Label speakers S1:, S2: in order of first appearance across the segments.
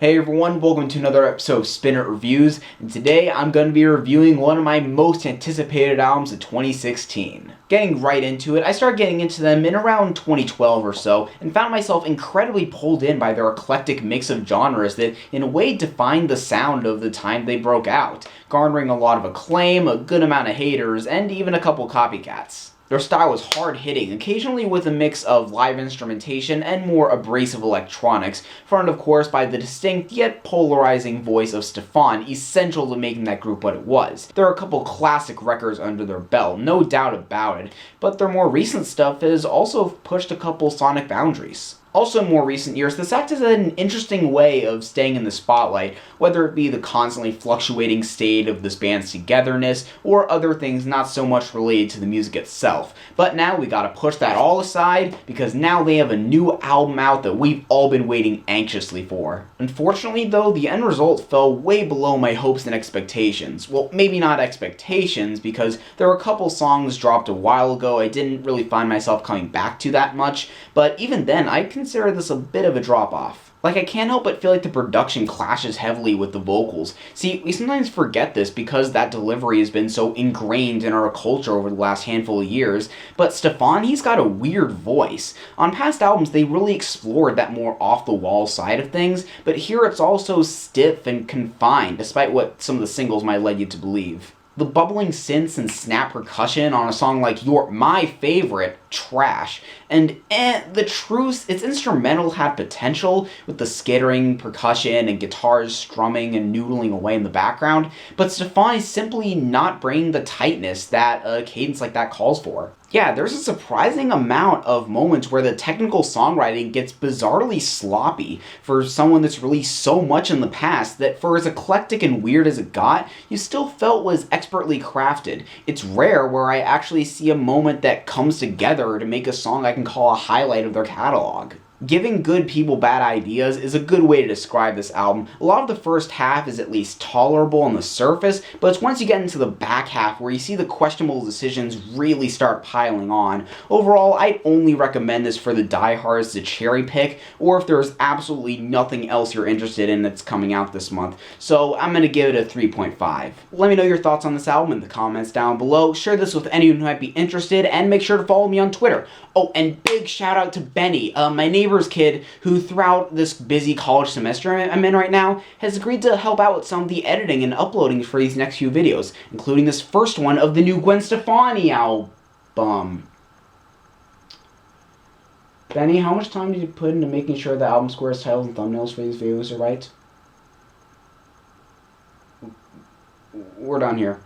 S1: Hey everyone, welcome to another episode of Spin It Reviews, and today I'm going to be reviewing one of my most anticipated albums of 2016. Getting right into it, I started getting into them in around 2012 or so, and found myself incredibly pulled in by their eclectic mix of genres that in a way defined the sound of the time they broke out, garnering a lot of acclaim, a good amount of haters, and even a couple copycats. Their style was hard-hitting, occasionally with a mix of live instrumentation and more abrasive electronics, fronted of course by the distinct yet polarizing voice of Stefan, essential to making that group what it was. There are a couple classic records under their belt, no doubt about it, but their more recent stuff has also pushed a couple sonic boundaries. Also in more recent years, this act has had an interesting way of staying in the spotlight, whether it be the constantly fluctuating state of this band's togetherness, or other things not so much related to the music itself. But now we gotta push that all aside, because now they have a new album out that we've all been waiting anxiously for. Unfortunately though, the end result fell way below my hopes and expectations. Well, maybe not expectations, because there were a couple songs dropped a while ago I didn't really find myself coming back to that much, but even then I consider this a bit of a drop-off. Like, I can't help but feel like the production clashes heavily with the vocals. See, we sometimes forget this because that delivery has been so ingrained in our culture over the last handful of years, but Stefan, he's got a weird voice. On past albums, they really explored that more off-the-wall side of things, but here it's also stiff and confined, despite what some of the singles might lead you to believe. The bubbling synths and snap percussion on a song like my favorite, Trash. And the truth, its instrumental had potential with the skittering percussion and guitars strumming and noodling away in the background, but Stefan is simply not bringing the tightness that a cadence like that calls for. Yeah, there's a surprising amount of moments where the technical songwriting gets bizarrely sloppy for someone that's released so much in the past that for as eclectic and weird as it got, you still felt was expertly crafted. It's rare where I actually see a moment that comes together to make a song I can call a highlight of their catalog. Giving good people bad ideas is a good way to describe this album. A lot of the first half is at least tolerable on the surface, but it's once you get into the back half where you see the questionable decisions really start piling on. Overall, I'd only recommend this for the diehards to cherry pick, or if there's absolutely nothing else you're interested in that's coming out this month. So I'm gonna give it a 3.5. Let me know your thoughts on this album in the comments down below. Share this with anyone who might be interested, and make sure to follow me on Twitter. Oh, and big shout out to Benny, my neighbor's kid, who throughout this busy college semester I'm in right now, has agreed to help out with some of the editing and uploading for these next few videos, including this first one of the new Gwen Stefani album. Benny, how much time did you put into making sure the album squares, titles, and thumbnails for these videos are right? We're done here.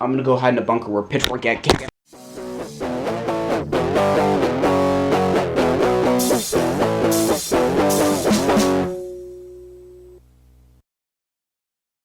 S1: I'm gonna go hide in a bunker where Pitchfork get